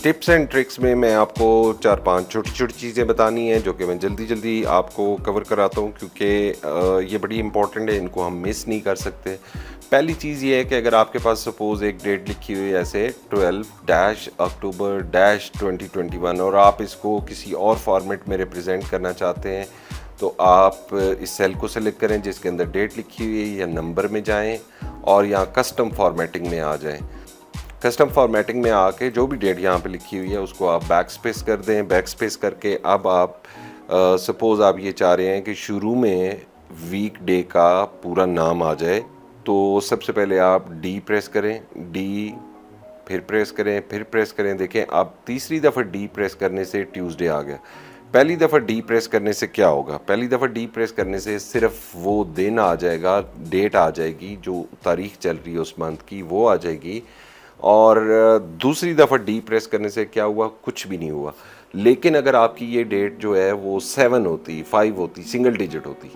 Tips and tricks में मैं आपको 4-5 छोटी-छोटी चीज़ें बतानी हैं जो कि मैं जल्दी-जल्दी आपको कवर कराता हूँ क्योंकि ये बड़ी इम्पॉर्टेंट है, इनको हम मिस नहीं कर सकते। पहली चीज़ ये है कि अगर आपके पास सपोज़ एक डेट लिखी हुई है ऐसे 12-अक्टूबर-2021 और आप इसको किसी और फॉर्मेट में रिप्रेजेंट करना चाहते हैं, तो आप इस सेल को सेलेक्ट करें जिसके अंदर डेट लिखी हुई है या नंबर में जाएँ और यहाँ कस्टम फॉर्मेटिंग में आ जाएँ। कस्टम फॉर्मेटिंग में आके जो भी डेट यहाँ पे लिखी हुई है उसको आप बैक स्पेस कर दें। बैक स्पेस करके अब आप सपोज़ आप ये चाह रहे हैं कि शुरू में वीक डे का पूरा नाम आ जाए, तो सबसे पहले आप डी प्रेस करें, डी फिर प्रेस करें, फिर प्रेस करें। देखें अब तीसरी दफ़ा डी प्रेस करने से ट्यूसडे आ गया। पहली दफ़ा डी प्रेस करने से क्या होगा? पहली दफ़ा डी प्रेस करने से सिर्फ वो दिन आ जाएगा, डेट आ जाएगी, जो तारीख चल रही है उस मंथ की वो आ जाएगी। और दूसरी दफ़ा डी प्रेस करने से क्या हुआ? कुछ भी नहीं हुआ। लेकिन अगर आपकी ये डेट जो है वो 7 होती, 5 होती, सिंगल डिजिट होती,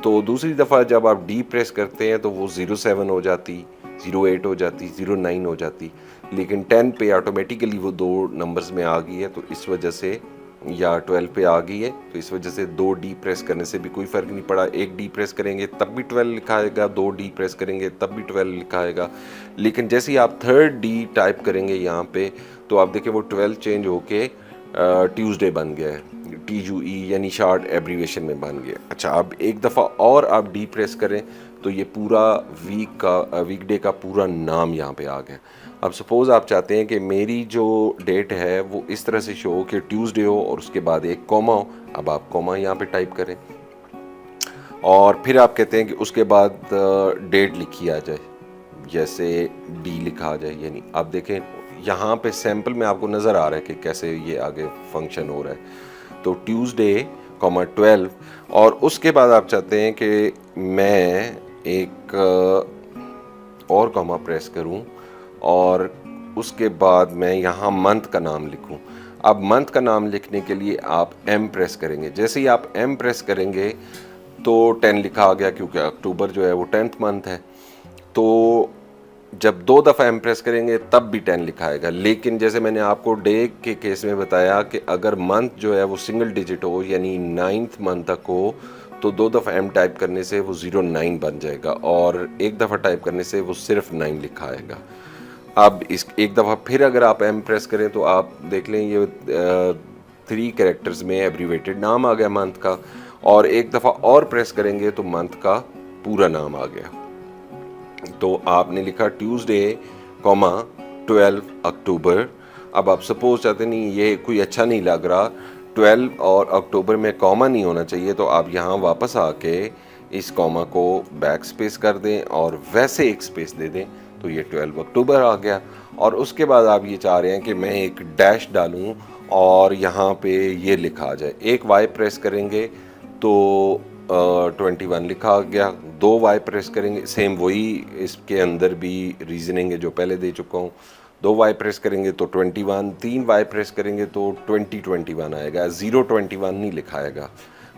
तो दूसरी दफ़ा जब आप डी प्रेस करते हैं तो वो 07 हो जाती, 08 हो जाती, 09 हो जाती। लेकिन 10 पे ऑटोमेटिकली वो 2 नंबर्स में आ गई है, तो इस वजह से या 12 पे आ गई है, तो इस वजह से 2 डी प्रेस करने से भी कोई फ़र्क नहीं पड़ा। 1 डी प्रेस करेंगे तब भी 12 लिखा आएगा, 2 डी प्रेस करेंगे तब भी 12 लिखा आएगा। लेकिन जैसे ही आप 3rd डी टाइप करेंगे यहाँ पे, तो आप देखें वो 12 चेंज होके ट्यूसडे बन गया है, TUE यानी शॉर्ट एब्रीवेशन में बन गया। अच्छा, अब एक दफ़ा और आप डी प्रेस करें तो ये पूरा वीकडे का पूरा नाम यहाँ पे आ गया। अब सपोज़ आप चाहते हैं कि मेरी जो डेट है वो इस तरह से शो हो कि ट्यूसडे हो और उसके बाद एक कॉमा हो। अब आप कॉमा यहाँ पे टाइप करें और फिर आप कहते हैं कि उसके बाद डेट लिखी आ जाए, जैसे डी लिखा आ जाए। यानी आप देखें यहाँ पे सैम्पल में आपको नज़र आ रहा है कि कैसे ये आगे फंक्शन हो रहा है। तो ट्यूसडे 12 और उसके बाद आप चाहते हैं कि मैं एक और कॉमा प्रेस करूं और उसके बाद मैं यहाँ मंथ का नाम लिखूं। अब मंथ का नाम लिखने के लिए आप एम प्रेस करेंगे। जैसे ही आप एम प्रेस करेंगे तो 10 लिखा आ गया, क्योंकि अक्टूबर जो है वो 10th मंथ है। तो जब 2 दफ़ा एम प्रेस करेंगे तब भी 10 लिखा आएगा। लेकिन जैसे मैंने आपको डे के केस में बताया कि अगर मंथ जो है वो सिंगल डिजिट हो यानी 9th मंथ तक हो, तो 2 दफ़ा एम टाइप करने से वो 09 बन जाएगा और एक दफ़ा टाइप करने से वो सिर्फ 9 लिखा आएगा। अब इस एक दफ़ा फिर अगर आप एम प्रेस करें तो आप देख लें ये 3 कैरेक्टर्स में एब्रीवेटेड नाम आ गया मंथ का, और एक दफ़ा और प्रेस करेंगे तो मंथ का पूरा नाम आ गया। तो आपने लिखा ट्यूसडे 12 अक्टूबर। अब आप सपोज चाहते नहीं, ये कोई अच्छा नहीं लग रहा, 12 और अक्टूबर में कॉमा नहीं होना चाहिए, तो आप यहाँ वापस आके इस कॉमा को बैक स्पेस कर दें और वैसे एक स्पेस दे दें, तो ये 12 अक्टूबर आ गया। और उसके बाद आप ये चाह रहे हैं कि मैं एक डैश डालूं और यहाँ पे ये लिखा आ जाए। एक वाई प्रेस करेंगे तो 21 लिखा आ गया। 2 वाई प्रेस करेंगे, सेम वही इसके अंदर भी रीजनिंग है जो पहले दे चुका हूँ। 2 वाई प्रेस करेंगे तो 21, 3 वाई प्रेस करेंगे तो 2021 आएगा, 021 नहीं लिखा आएगा।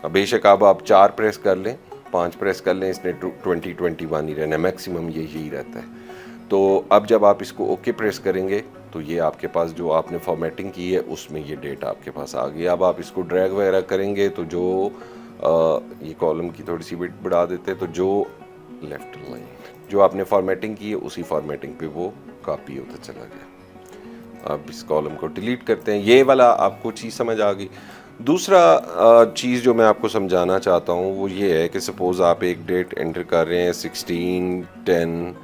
बेशक अब आप 4 प्रेस कर लें, 5 प्रेस कर लें, इसने 2021 ही रहना, मैक्सिमम यही रहता है। तो अब जब आप इसको ओके प्रेस करेंगे तो ये आपके पास जो आपने फॉर्मेटिंग की है उसमें ये डेट आपके पास आ गई। अब आप इसको ड्रैग वगैरह करेंगे तो जो ये कॉलम की थोड़ी सी बिट बढ़ा देते हैं, तो जो लेफ्ट लाइन जो आपने फॉर्मेटिंग की है उसी फॉर्मेटिंग पे वो कॉपी होता चला गया। अब इस कॉलम को डिलीट करते हैं। ये वाला आपको चीज़ समझ आ गई। दूसरा चीज़ जो मैं आपको समझाना चाहता हूँ वो ये है कि सपोज़ आप एक डेट एंटर कर रहे हैं 16, 10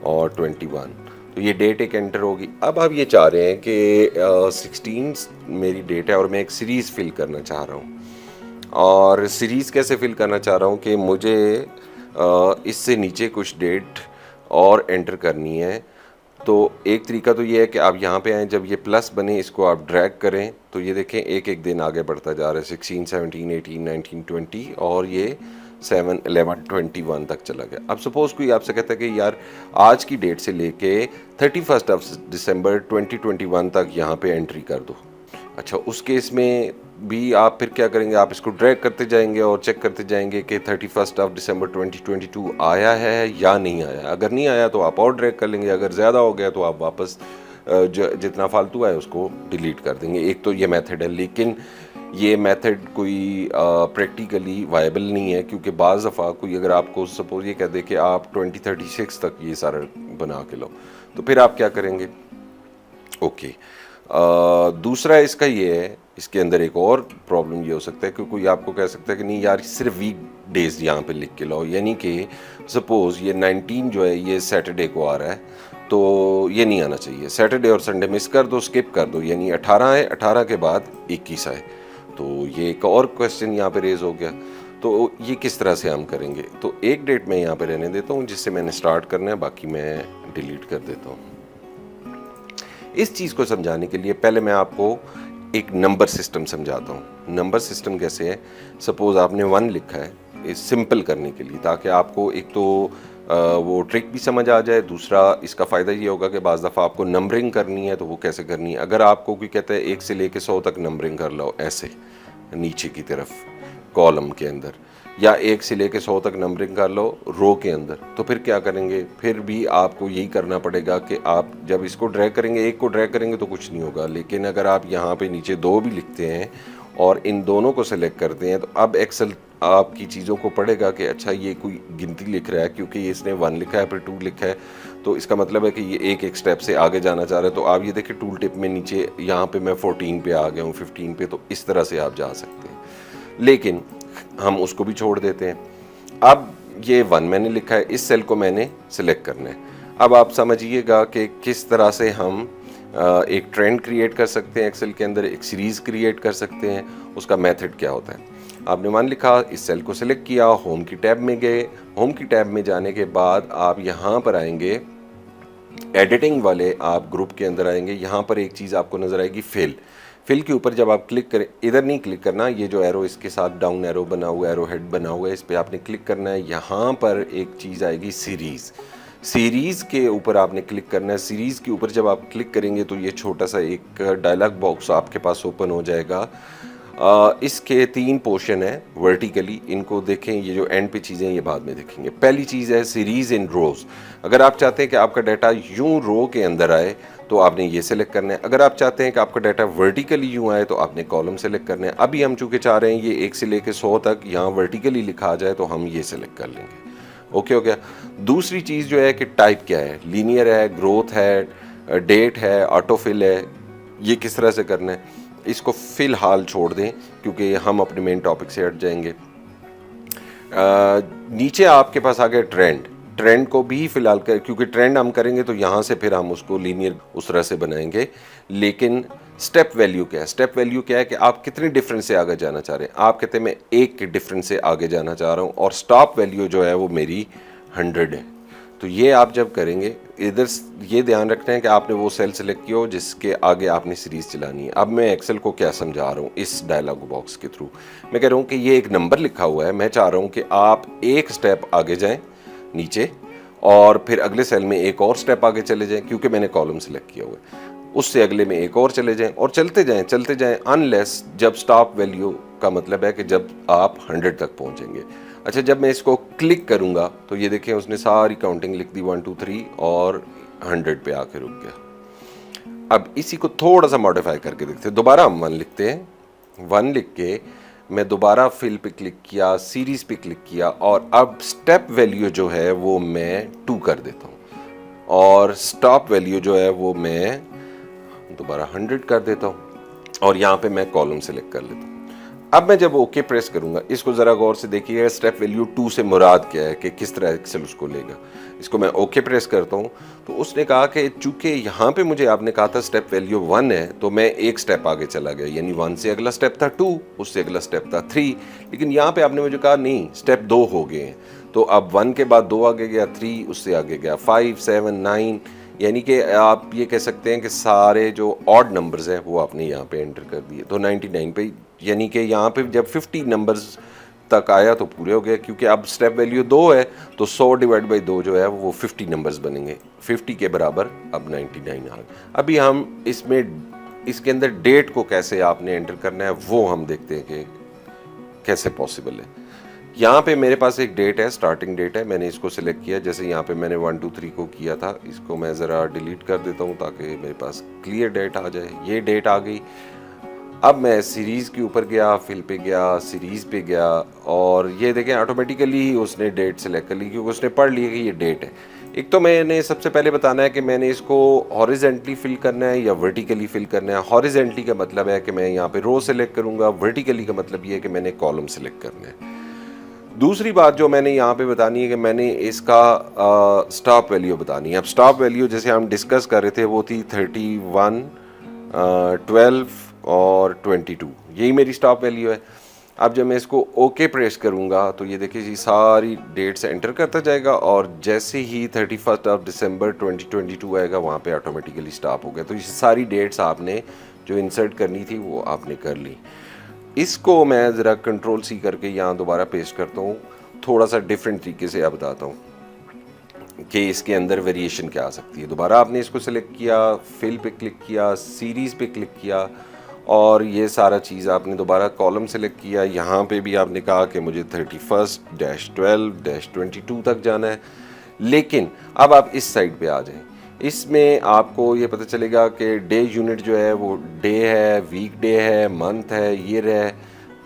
और 21, तो ये डेट एक एंटर होगी। अब आप ये चाह रहे हैं कि 16 मेरी डेट है और मैं एक सीरीज़ फिल करना चाह रहा हूँ। और सीरीज़ कैसे फिल करना चाह रहा हूँ कि मुझे इससे नीचे कुछ डेट और एंटर करनी है। तो एक तरीका तो ये है कि आप यहाँ पे आएँ, जब ये प्लस बने इसको आप ड्रैग करें तो ये देखें एक एक दिन आगे बढ़ता जा रहा है, 16, 17, 18, 19, 20 और ये 7, 11, 21 तक चला गया। अब सपोज़ कोई आपसे कहता है कि यार आज की डेट से लेके 31 दिसंबर 2021 तक यहाँ पे एंट्री कर दो। अच्छा, उस केस में भी आप फिर क्या करेंगे, आप इसको ड्रैग करते जाएंगे और चेक करते जाएंगे कि 31 दिसंबर 2022 आया है या नहीं आया। अगर नहीं आया तो आप और ड्रैग कर लेंगे, अगर ज़्यादा हो गया तो आप वापस जितना फालतू है उसको डिलीट कर देंगे। एक तो ये मेथड है, लेकिन ये मेथड कोई प्रैक्टिकली वायबल नहीं है, क्योंकि बाज़ दफ़ा कोई अगर आपको सपोज ये कह दे कि आप 2036 तक ये सारा बना के लो, तो फिर आप क्या करेंगे? ओके। दूसरा इसका ये है, इसके अंदर एक और प्रॉब्लम ये हो सकता है कि कोई आपको कह सकता है कि नहीं यार सिर्फ वीक डेज यहाँ पे लिख के लाओ, यानी कि सपोज ये 19 जो है ये सैटरडे को आ रहा है, तो ये नहीं आना चाहिए। सैटरडे और संडे मिस कर दो, स्किप कर दो, यानी 18 है, 18 के बाद 21 आए, तो ये एक और क्वेश्चन यहाँ पे रेज हो गया। तो ये किस तरह से हम करेंगे? तो एक डेट मैं यहाँ पे रहने देता हूँ जिससे मैंने स्टार्ट करना है, बाकी मैं डिलीट कर देता हूँ। इस चीज़ को समझाने के लिए पहले मैं आपको एक नंबर सिस्टम समझाता हूँ। नंबर सिस्टम कैसे है? सपोज आपने 1 लिखा है, इस सिंपल करने के लिए, ताकि आपको एक तो वो ट्रिक भी समझ आ जाए, दूसरा इसका फ़ायदा ये होगा कि बाज़ दफ़ा आपको नंबरिंग करनी है तो वो कैसे करनी है। अगर आपको कोई कहता है 1 से लेके 100 तक नंबरिंग कर लो, ऐसे नीचे की तरफ कॉलम के अंदर, या 1 से लेके 100 तक नंबरिंग कर लो रो के अंदर, तो फिर क्या करेंगे? फिर भी आपको यही करना पड़ेगा कि आप जब इसको ड्रैग करेंगे, एक को ड्रैग करेंगे तो कुछ नहीं होगा, लेकिन अगर आप यहाँ पे नीचे 2 भी लिखते हैं और इन दोनों को सेलेक्ट करते हैं, तो अब एक्सेल आपकी चीज़ों को पढ़ेगा कि अच्छा ये कोई गिनती लिख रहा है, क्योंकि इसने 1 लिखा है फिर 2 लिखा है, तो इसका मतलब है कि ये एक एक स्टेप से आगे जाना चाह रहा है। तो आप ये देखिए टूल टिप में नीचे यहाँ पे मैं 14 पे आ गया हूँ, 15 पे, तो इस तरह से आप जा सकते हैं, लेकिन हम उसको भी छोड़ देते हैं। अब ये 1 मैंने लिखा है, इस सेल को मैंने सिलेक्ट करना है। अब आप समझिएगा कि किस तरह से हम एक ट्रेंड क्रिएट कर सकते हैं एक्सेल के अंदर, एक सीरीज़ क्रिएट कर सकते हैं। उसका मेथड क्या होता है? आपने 1 लिखा, इस सेल को सिलेक्ट किया, होम की टैब में गए, होम की टैब में जाने के बाद आप यहाँ पर आएंगे, एडिटिंग वाले आप ग्रुप के अंदर आएंगे, यहाँ पर एक चीज़ आपको नज़र आएगी फिल। फिल के ऊपर जब आप क्लिक करें, इधर नहीं क्लिक करना, ये जो एरो इसके साथ डाउन एरो बना हुआ है, एरो हेड बना हुआ है, इस पर आपने क्लिक करना है। यहाँ पर एक चीज़ आएगी सीरीज़, सीरीज़ के ऊपर आपने क्लिक करना है। सीरीज़ के ऊपर जब आप क्लिक करेंगे तो ये छोटा सा एक डायलॉग बॉक्स आपके पास ओपन हो जाएगा। इसके 3 पोर्शन है वर्टिकली, इनको देखें, ये जो एंड पे चीज़ें ये बाद में देखेंगे। पहली चीज़ है सीरीज़ इन रोज़। अगर आप चाहते हैं कि आपका डाटा यूं रो के अंदर आए तो आपने ये सेलेक्ट करना है। अगर आप चाहते हैं कि आपका डाटा वर्टिकली यूं आए तो आपने कॉलम सेलेक्ट करना है। अभी हम चूँकि चाह रहे हैं ये 1 से लेकर 100 तक यहाँ वर्टिकली लिखा आ जाए, तो हम ये सेलेक्ट कर लेंगे। ओके हो गया। दूसरी चीज़ जो है कि टाइप क्या है, लीनियर है, ग्रोथ है, डेट है, ऑटोफिल है, ये किस तरह से करना है, इसको फ़िलहाल छोड़ दें क्योंकि हम अपने मेन टॉपिक से हट जाएंगे। नीचे आपके पास आ गया ट्रेंड। ट्रेंड को भी फ़िलहाल कर, क्योंकि ट्रेंड हम करेंगे तो यहाँ से फिर हम उसको लीनियर उस तरह से बनाएंगे। लेकिन स्टेप वैल्यू क्या है? स्टेप वैल्यू क्या है कि आप कितने डिफरेंस से आगे जाना चाह रहे हैं। आप कहते हैं मैं 1 के डिफरेंस से आगे जाना चाह रहा हूँ, और स्टॉप वैल्यू जो है वो मेरी 100 है। तो ये आप जब करेंगे, इधर ये ध्यान रखना है कि आपने वो सेल सेलेक्ट किया हो जिसके आगे आपने सीरीज़ चलानी है। अब मैं एक्सेल को क्या समझा रहा हूँ इस डायलॉग बॉक्स के थ्रू, मैं कह रहा हूँ कि ये एक नंबर लिखा हुआ है, मैं चाह रहा हूँ कि आप एक स्टेप आगे जाएं नीचे, और फिर अगले सेल में एक और स्टेप आगे चले जाएं, क्योंकि मैंने कॉलम सेलेक्ट किया हुआ है। उससे अगले में एक और चले जाएं, और चलते जाएं अनलेस, जब स्टॉप वैल्यू का मतलब है कि जब आप 100 तक पहुँचेंगे। अच्छा, जब मैं इसको क्लिक करूंगा तो ये देखें उसने सारी काउंटिंग लिख दी 1 2 3 और 100 पे आके रुक गया। अब इसी को थोड़ा सा मॉडिफाई करके देखते हैं। दोबारा हम 1 लिखते हैं। 1 लिख के मैं दोबारा फिल पे क्लिक किया, सीरीज पे क्लिक किया, और अब स्टेप वैल्यू जो है वो मैं 2 कर देता हूँ, और स्टॉप वैल्यू जो है वो मैं दोबारा 100 कर देता हूँ, और यहाँ पे मैं कॉलम सेलेक्ट कर लेता हूँ। अब मैं जब ओके प्रेस करूंगा, इसको ज़रा गौर से देखिएगा, स्टेप वैल्यू 2 से मुराद क्या है कि किस तरह एक्सेल उसको लेगा। इसको मैं ओके प्रेस करता हूँ तो उसने कहा कि चूंकि यहाँ पे मुझे आपने कहा था स्टेप वैल्यू 1 है, तो मैं एक स्टेप आगे चला गया, यानी 1 से अगला स्टेप था 2, उससे अगला स्टेप था 3, लेकिन यहाँ पे आपने मुझे कहा नहीं स्टेप 2 हो गए हैं, तो अब 1 के बाद 2 आगे गया, 3 उससे आगे गया, 5 7 9, यानी कि आप ये कह सकते हैं कि सारे जो ऑड नंबर्स हैं वो आपने यहाँ पे एंटर कर दिए। तो 99 पे, यानी कि यहाँ पे जब 50 नंबर्स तक आया तो पूरे हो गए, क्योंकि अब स्टेप वैल्यू 2 है तो 100 डिवाइड बाई 2 जो है वो 50 नंबर्स बनेंगे, 50 के बराबर अब 99 आ गए। अभी हम इसमें इसके अंदर डेट को कैसे आपने एंटर करना है वो हम देखते हैं कि कैसे पॉसिबल है। यहाँ पे मेरे पास एक डेट है, स्टार्टिंग डेट है, मैंने इसको सिलेक्ट किया। जैसे यहाँ पे मैंने 1 2 3 को किया था, इसको मैं ज़रा डिलीट कर देता हूँ ताकि मेरे पास क्लियर डेट आ जाए। ये डेट आ गई। अब मैं सीरीज़ के ऊपर गया, फिल पे गया, सीरीज़ पे गया, और ये देखें ऑटोमेटिकली ही उसने डेट सेलेक्ट कर ली, क्योंकि उसने पढ़ लिया कि ये डेट है। एक तो मैंने सबसे पहले बताना है कि मैंने इसको हॉरिजेंटली फिल करना है या वर्टिकली फिल करना है। हॉरिजेंटली का मतलब है कि मैं यहाँ पे रो सेलेक्ट करूँगा, वर्टिकली का मतलब ये है कि मैंने कॉलम सेलेक्ट करना है। दूसरी बात जो मैंने यहाँ पे बतानी है कि मैंने इसका स्टॉप वैल्यू बतानी है। अब स्टॉप वैल्यू जैसे हम डिस्कस कर रहे थे वो थी 31, 12 और 22, यही मेरी स्टॉप वैल्यू है। अब जब मैं इसको ओके प्रेस करूँगा तो ये देखिए जी सारी डेट्स एंटर करता जाएगा, और जैसे ही 31 दिसंबर 2022 आएगा वहाँ पे ऑटोमेटिकली स्टॉप हो गया। तो ये सारी डेट्स आपने जो इंसर्ट करनी थी वो आपने कर ली। इसको मैं ज़रा कंट्रोल सी करके यहाँ दोबारा पेस्ट करता हूँ, थोड़ा सा डिफरेंट तरीके से आप बताता हूँ कि इसके अंदर वेरिएशन क्या आ सकती है। दोबारा आपने इसको सेलेक्ट किया, फिल पे क्लिक किया, सीरीज़ पे क्लिक किया, और ये सारा चीज़ आपने दोबारा कॉलम सेलेक्ट किया। यहाँ पे भी आपने कहा कि मुझे 31-12-22 तक जाना है। लेकिन अब आप इस साइड पे आ जाएं, इसमें आपको ये पता चलेगा कि डे यूनिट जो है वो डे है, वीक डे है, मंथ है, ईयर है,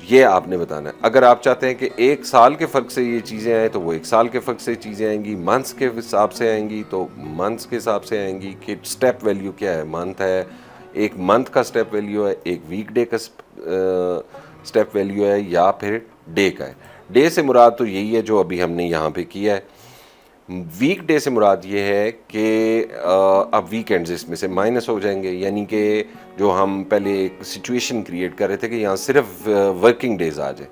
ये आपने बताना है। अगर आप चाहते हैं कि एक साल के फ़र्क से ये चीज़ें आएँ तो वो एक साल के फ़र्क से चीज़ें आएंगी, मंथ्स के हिसाब से आएंगी तो मंथ्स के हिसाब से आएंगी। कि स्टेप वैल्यू क्या है, मंथ है, एक मंथ का स्टेप वैल्यू है, एक वीक डे का स्टेप वैल्यू है, या फिर डे का है। डे से मुराद तो यही है जो अभी हमने यहाँ पे किया है। वीक डे से मुराद ये है कि अब वीकेंड्स इसमें से माइनस हो जाएंगे, यानी कि जो हम पहले एक सिचुएशन क्रिएट कर रहे थे कि यहाँ सिर्फ वर्किंग डेज आ जाए।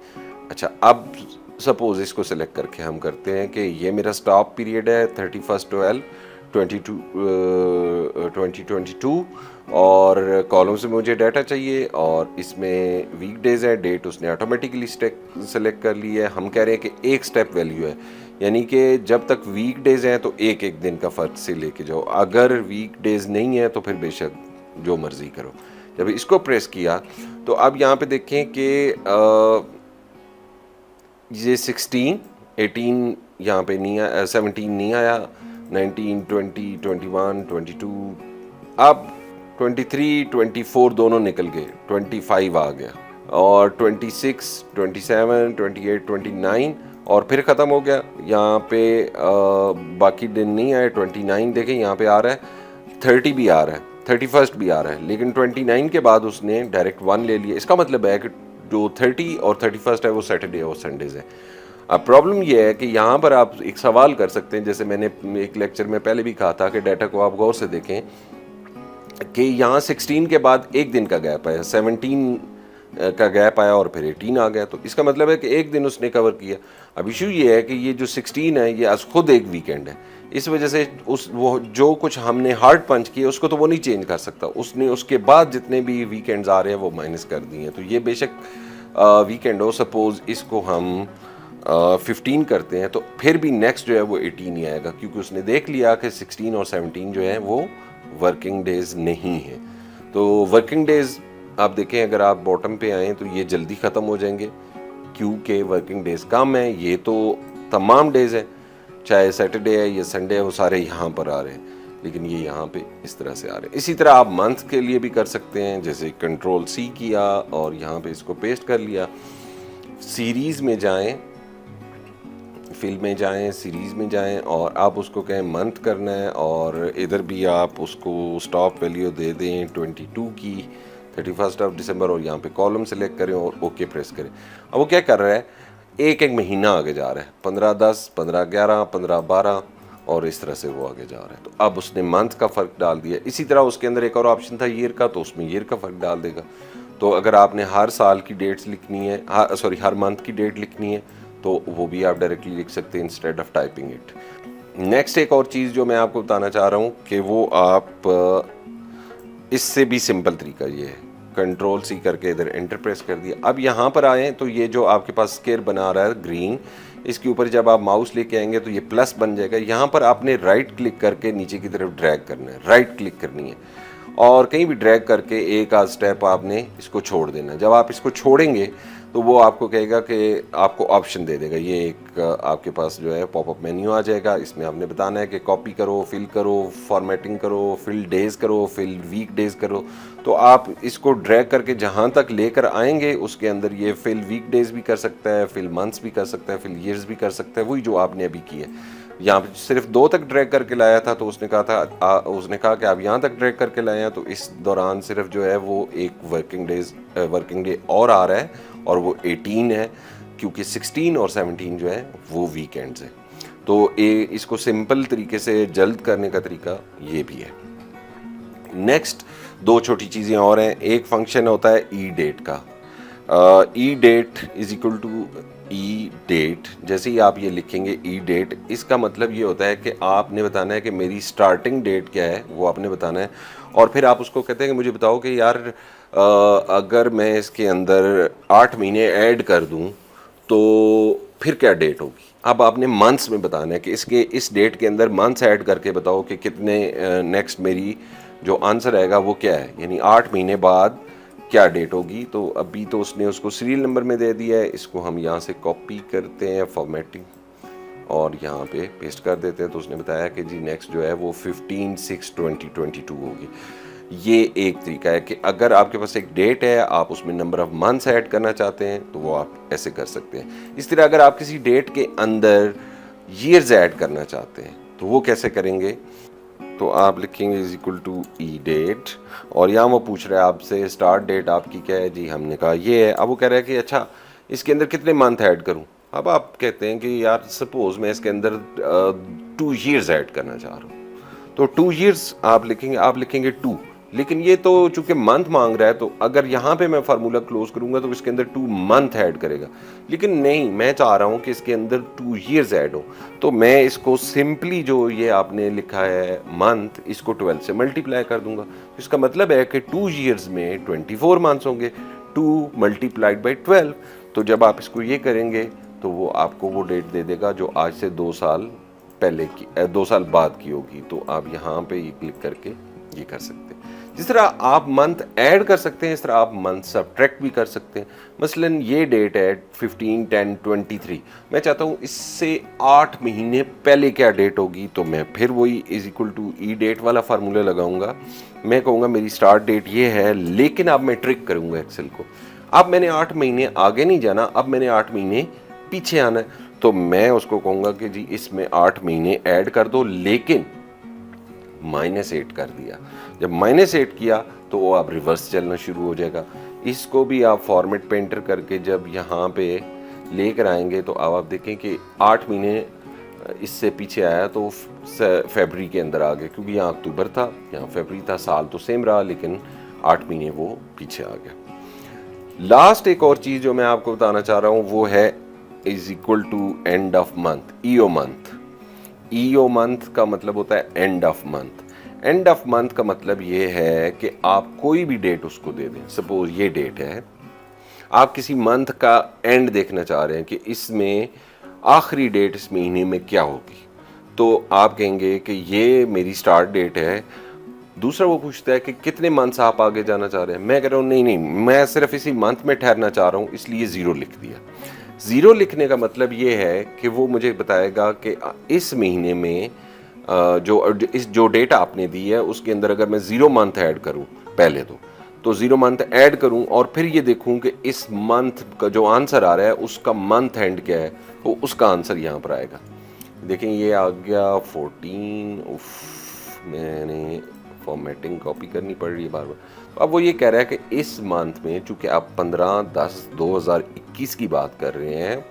अच्छा, अब सपोज इसको सेलेक्ट करके हम करते हैं कि ये मेरा स्टॉप पीरियड है 31/12/2022, और कॉलम से मुझे डाटा चाहिए, और इसमें वीक डेज है, डेट उसने ऑटोमेटिकली सेलेक्ट कर ली है। हम कह रहे हैं कि एक स्टेप वैल्यू है, यानी कि जब तक वीक डेज हैं तो एक एक दिन का फ़र्क से लेके जाओ, अगर वीक डेज नहीं है तो फिर बेशक जो मर्ज़ी करो। जब इसको प्रेस किया तो अब यहाँ पे देखें कि ये 16, 18 यहाँ पे नहीं आया, 17 नहीं आया, 19, 20, 21, 22, अब 23, 24 दोनों निकल गए, 25 आ गया, और 26, 27, 28, 29 और फिर ख़त्म हो गया। यहाँ पे बाकी दिन नहीं आए। 29 देखें यहाँ पे आ रहा है, 30 भी आ रहा है, 31 भी आ रहा है, लेकिन 29 के बाद उसने डायरेक्ट 1 ले लिया। इसका मतलब है कि जो 30 और 31 है वो सैटरडे और संडेज़ है। अब प्रॉब्लम ये है कि यहाँ पर आप एक सवाल कर सकते हैं, जैसे मैंने एक लेक्चर में पहले भी कहा था कि डाटा को आप गौर से देखें कि यहाँ 16 के बाद एक दिन का गैप आया, 17 का गैप आया और फिर 18 आ गया, तो इसका मतलब है कि एक दिन उसने कवर किया। अब इशू ये है कि ये जो 16 है ये आज खुद एक वीकेंड है, इस वजह से वो जो कुछ हमने हार्ड पंच किए उसको तो वो नहीं चेंज कर सकता। उसने उसके बाद जितने भी वीकेंड्स आ रहे हैं वो माइनस कर दिए हैं। तो ये बेशक वीकेंड हो, सपोज इसको हम 15 करते हैं तो फिर भी नेक्स्ट जो है वो 18 ही आएगा, क्योंकि उसने देख लिया कि 16 और 17 जो है वो वर्किंग डेज नहीं है। तो वर्किंग डेज आप देखें, अगर आप बॉटम पे आएँ तो ये जल्दी ख़त्म हो जाएंगे, क्योंकि वर्किंग डेज कम है। ये तो तमाम डेज है, चाहे सैटरडे है या संडे है, वो सारे यहाँ पर आ रहे हैं, लेकिन ये यहाँ पे इस तरह से आ रहे हैं। इसी तरह आप मंथ के लिए भी कर सकते हैं, जैसे कंट्रोल C किया और यहाँ पे इसको पेस्ट कर लिया। सीरीज़ में जाएं, फिल में जाएं, सीरीज़ में जाएं, और आप उसको कहें मंथ करना है, और इधर भी आप उसको स्टॉप वैल्यू दे दें 22 की, 31 दिसंबर, और यहाँ पे कॉलम सेलेक्ट करें और ओके प्रेस करें। अब वो क्या कर रहा है, एक एक महीना आगे जा रहा है, 15/10, 15/11, 15/12, और इस तरह से वो आगे जा रहा है। तो अब उसने मंथ का फ़र्क डाल दिया। इसी तरह उसके अंदर एक और ऑप्शन था ईयर का, तो उसमें ईयर का फ़र्क डाल देगा। तो अगर आपने हर साल की डेट्स लिखनी है, हर मंथ की डेट लिखनी है, तो वो भी आप डायरेक्टली लिख सकते हैं instead of typing it. Next एक और चीज़ जो मैं आपको बताना चाह रहा हूँ कि वो आप इससे भी सिंपल तरीका ये है, कंट्रोल C करके इधर एंटर प्रेस कर दिया। अब यहाँ पर आएँ तो ये जो आपके पास स्क्वायर बना रहा है ग्रीन, इसके ऊपर जब आप माउस लेके आएंगे तो ये प्लस बन जाएगा। यहाँ पर आपने राइट क्लिक करके नीचे की तरफ ड्रैग करना है, राइट क्लिक करनी है, और कहीं भी ड्रैग करके एक आध स्टेप आपने इसको छोड़ देना है। जब आप इसको छोड़ेंगे तो वो आपको कहेगा कि आपको ऑप्शन दे देगा, ये एक आपके पास जो है पॉपअप मेन्यू आ जाएगा, इसमें आपने बताना है कि कॉपी करो, फिल करो, फॉर्मेटिंग करो, फिल डेज करो, फिल वीक डेज करो। तो आप इसको ड्रैग करके जहाँ तक लेकर आएंगे उसके अंदर ये फिल वीक डेज भी कर सकता है, फिल मंथ्स भी कर सकता है, फिल ईयर्स भी कर सकता है, वही जो आपने अभी की है। यहाँ पे सिर्फ 2 तक ड्रैग करके लाया था, तो उसने कहा कि आप यहाँ तक ड्रैग करके लाए हैं, तो इस दौरान सिर्फ जो है वो एक वर्किंग डे और आ रहा है, और वो 18 है, क्योंकि 16 और 17 जो है वो वीकेंड्स है। तो इसको सिंपल तरीके से जल्द करने का तरीका ये भी है। नेक्स्ट 2 छोटी चीज़ें और हैं। एक फंक्शन होता है ई डेट का। E date is equal to E date. जैसे ही आप ये लिखेंगे ई डेट, इसका मतलब ये होता है कि आपने बताना है कि मेरी स्टार्टिंग डेट क्या है, वो आपने बताना है। और फिर आप उसको कहते हैं कि मुझे बताओ कि यार अगर मैं इसके अंदर 8 महीने ऐड कर दूं तो फिर क्या डेट होगी। अब आपने मंथ्स में बताना है कि इस डेट के अंदर मंथ्स ऐड करके बताओ कि कितने नेक्स्ट मेरी जो आंसर आएगा वो क्या है, यानी 8 महीने बाद क्या डेट होगी। तो अभी तो उसने उसको सीरियल नंबर में दे दिया है, इसको हम यहाँ से कॉपी करते हैं फॉर्मेटिंग और यहाँ पे पेस्ट कर देते हैं। तो उसने बताया कि जी नेक्स्ट जो है वो 15/6/2022 होगी। ये एक तरीका है कि अगर आपके पास एक डेट है, आप उसमें नंबर ऑफ मंथ्स ऐड करना चाहते हैं तो वो आप ऐसे कर सकते हैं। इस तरह अगर आप किसी डेट के अंदर ईयर्स ऐड करना चाहते हैं तो वो कैसे करेंगे, तो आप लिखेंगे is equal to E date, और यहाँ वो पूछ रहा है आपसे स्टार्ट डेट आपकी क्या है। जी हमने कहा ये है। अब वो कह रहा है कि अच्छा इसके अंदर कितने मंथ ऐड करूँ। अब आप कहते हैं कि यार सपोज मैं इसके अंदर 2 ईयर्स ऐड करना चाह रहा हूँ, तो 2 ईयर्स आप लिखेंगे 2, लेकिन ये तो चूंकि मंथ मांग रहा है, तो अगर यहाँ पे मैं फार्मूला क्लोज करूंगा तो इसके अंदर 2 मंथ ऐड करेगा। लेकिन नहीं, मैं चाह रहा हूँ कि इसके अंदर 2 ईयर्स ऐड हो, तो मैं इसको सिंपली जो ये आपने लिखा है मंथ, इसको 12 से मल्टीप्लाई कर दूंगा। इसका मतलब है कि 2 ईयर्स में 24 मंथ्स होंगे, 2 मल्टीप्लाइड बाई 12। तो जब आप इसको ये करेंगे तो वो आपको वो डेट दे देगा जो आज से 2 साल पहले की 2 साल बाद की होगी। तो आप यहाँ पे ये क्लिक करके ये कर सकते हैं। जिस तरह आप मंथ ऐड कर सकते हैं, इस तरह आप मंथ सब्ट्रैक्ट भी कर सकते हैं। मसलन ये डेट है 15/10/23, मैं चाहता हूँ इससे 8 महीने पहले क्या डेट होगी, तो मैं फिर वही is equal to E date वाला फार्मूला लगाऊंगा। मैं कहूँगा मेरी स्टार्ट डेट ये है, लेकिन अब मैं ट्रिक करूँगा एक्सेल को। अब मैंने 8 महीने आगे नहीं जाना, अब मैंने 8 महीने पीछे आना है। तो मैं उसको कहूँगा कि जी इसमें 8 महीने ऐड कर दो, लेकिन -8 कर दिया। जब -8 किया तो वो अब रिवर्स चलना शुरू हो जाएगा। इसको भी आप फॉर्मेट पे एंटर करके जब यहाँ पे लेकर आएंगे तो अब आप देखें कि 8 महीने इससे पीछे आया तो फरवरी के अंदर आ गया, क्योंकि यहाँ अक्टूबर था, यहाँ फरवरी था। साल तो सेम रहा, लेकिन 8 महीने वो पीछे आ गया। लास्ट एक और चीज़ जो मैं आपको बताना चाह रहा हूँ वो है is equal to end of month, EO month. EO month का मतलब होता है end of month. End of month का मतलब ये है कि आप कोई भी डेट उसको दे दें। सपोज ये डेट है, आप किसी मंथ का एंड देखना चाह रहे हैं कि इसमें आखिरी डेट इस महीने में क्या होगी, तो आप कहेंगे कि ये मेरी स्टार्ट डेट है। दूसरा वो पूछता है कि कितने मंथ्स आप आगे जाना चाह रहे हैं। मैं कह रहा हूँ नहीं, मैं सिर्फ इसी मंथ में ठहरना चाह रहा हूँ, इसलिए 0 लिख दिया। 0 लिखने का मतलब ये है कि वो मुझे बताएगा कि इस महीने में जो डेट आपने दी है उसके अंदर अगर मैं 0 मंथ ऐड करूं पहले तो 0 मंथ ऐड करूं और फिर ये देखूं कि इस मंथ का जो आंसर आ रहा है उसका मंथ एंड क्या है, तो उसका आंसर यहाँ पर आएगा। देखें ये आ गया 14। मैंने फॉर्मेटिंग कॉपी करनी पड़ रही है बार बार। तो अब वो ये कह रहा है कि इस मंथ में, चूंकि आप 15/10/2021 की बात कर रहे हैं,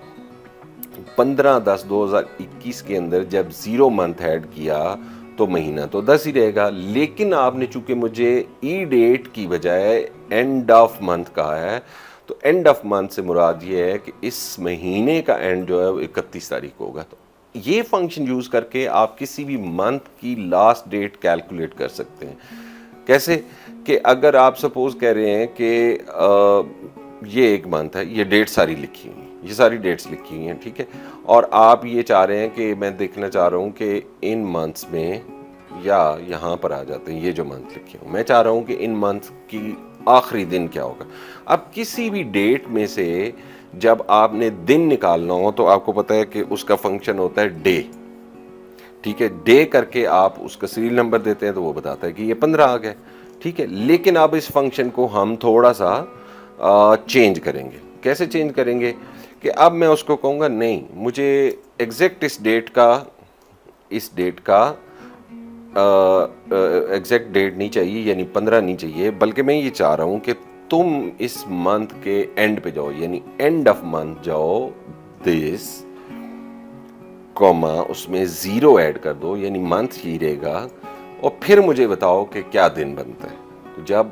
15/10/2021 के अंदर जब 0 मंथ ऐड किया तो महीना तो 10 ही रहेगा। लेकिन आपने चूंकि मुझे ई डेट की बजाय एंड ऑफ मंथ कहा है, तो एंड ऑफ मंथ से मुराद ये है कि इस महीने का एंड जो है वो 31 तारीख को होगा। तो ये फंक्शन यूज करके आप किसी भी मंथ की लास्ट डेट कैलकुलेट कर सकते हैं। कैसे कि अगर आप सपोज कह रहे हैं कि ये एक मंथ है, ये डेट सारी लिखी हुई है, ये सारी डेट्स लिखी हुई हैं, ठीक है, और आप ये चाह रहे हैं कि मैं देखना चाह रहा हूँ कि इन मंथ्स में, या यहाँ पर आ जाते हैं ये जो मंथ लिखे हूँ, मैं चाह रहा हूँ कि इन मंथ की आखिरी दिन क्या होगा। अब किसी भी डेट में से जब आपने दिन निकालना हो तो आपको पता है कि उसका फंक्शन होता है डे, ठीक है। डे करके आप उसका सीरियल नंबर देते हैं तो वो बताता है कि ये 15 आ गए, ठीक है। लेकिन अब इस फंक्शन को हम थोड़ा सा चेंज करेंगे। कैसे चेंज करेंगे कि अब मैं उसको कहूँगा नहीं, मुझे एग्जैक्ट इस डेट का एग्जैक्ट डेट नहीं चाहिए, यानी 15 नहीं चाहिए, बल्कि मैं ये चाह रहा हूँ कि तुम इस मंथ के एंड पे जाओ, यानी एंड ऑफ मंथ जाओ, दिस कॉमा उसमें ज़ीरो ऐड कर दो, यानी मंथ ही रहेगा, और फिर मुझे बताओ कि क्या दिन बनता है। तो जब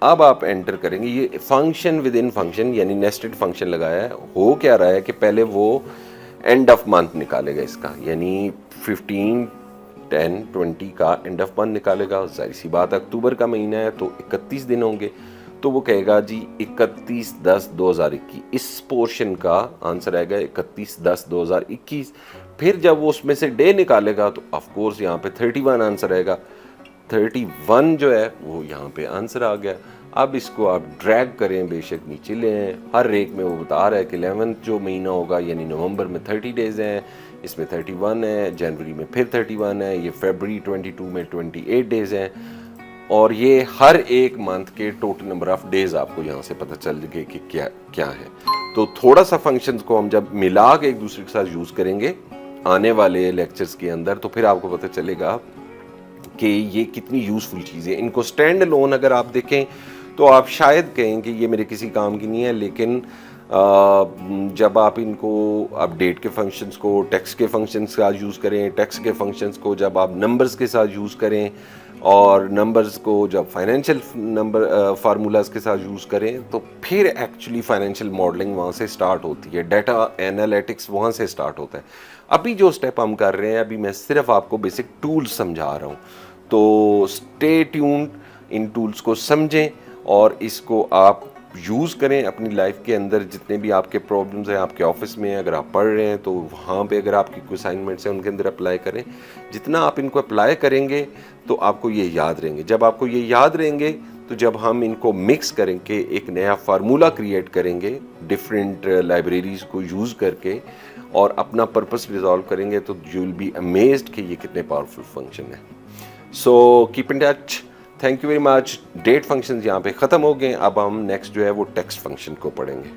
अब आप एंटर करेंगे, ये फंक्शन विद इन फंक्शन यानी नेस्टेड फंक्शन लगाया है। हो क्या रहा है कि पहले वो एंड ऑफ मंथ निकालेगा इसका, यानी 15, 10, 20 का एंड ऑफ मंथ निकालेगा। जाहिर सी बात अक्टूबर का महीना है तो 31 दिन होंगे, तो वो कहेगा जी 31/10/2021, इस पोर्शन का आंसर आएगा 31/10/2021। फिर जब वो उसमें से डे निकालेगा तो ऑफ कोर्स यहाँ पे 31 आंसर आएगा। 31 जो है वो यहाँ पे आंसर आ गया। अब इसको आप ड्रैग करें, बेशक नीचे ले आएं, हर एक में वो बता रहा है कि 11th जो महीना होगा यानी नवंबर में 30 डेज़ हैं, इसमें 31 है, जनवरी में फिर 31 है, ये फरवरी 22 में 28 डेज़ हैं, और ये हर एक मंथ के टोटल नंबर ऑफ डेज आपको यहाँ से पता चल गए कि क्या क्या है। तो थोड़ा सा फंक्शंस को हम जब मिला के एक दूसरे के साथ यूज़ करेंगे आने वाले लेक्चर्स के अंदर, तो फिर आपको पता चलेगा कि ये कितनी यूज़फुल चीज़ें। इनको स्टैंड अलोन अगर आप देखें तो आप शायद कहें कि ये मेरे किसी काम की नहीं है, लेकिन जब आप इनको अपडेट के फंक्शंस को टेक्स्ट के फंक्शंस के साथ यूज़ करें, टेक्स्ट के फंक्शंस को जब आप नंबर्स के साथ यूज़ करें, और नंबर्स को जब फाइनेंशियल नंबर फार्मूलाज के साथ यूज़ करें, तो फिर एक्चुअली फाइनेंशियल मॉडलिंग वहाँ से स्टार्ट होती है, डाटा एनालिटिक्स वहाँ से स्टार्ट होता है। अभी जो स्टेप हम कर रहे हैं, अभी मैं सिर्फ आपको बेसिक टूल्स समझा रहा हूँ, तो स्टे ट्यून्ड, इन टूल्स को समझें और इसको आप यूज़ करें अपनी लाइफ के अंदर। जितने भी आपके प्रॉब्लम्स हैं आपके ऑफिस में, अगर आप पढ़ रहे हैं तो वहाँ पे अगर आपकी कोई असाइनमेंट्स हैं उनके अंदर अप्लाई करें। जितना आप इनको अप्लाई करेंगे तो आपको ये याद रहेंगे। जब आपको ये याद रहेंगे तो जब हम इनको मिक्स करके एक नया फार्मूला क्रिएट करेंगे डिफरेंट लाइब्रेरीज़ को यूज़ करके और अपना पर्पस रिजॉल्व करेंगे, तो यू विल बी अमेज्ड कि ये कितने पावरफुल फंक्शन है। So keep in touch, thank you very much. Date functions यहाँ पे ख़त्म हो गए। अब हम नेक्स्ट जो है वो टेक्स्ट फंक्शन को पढ़ेंगे।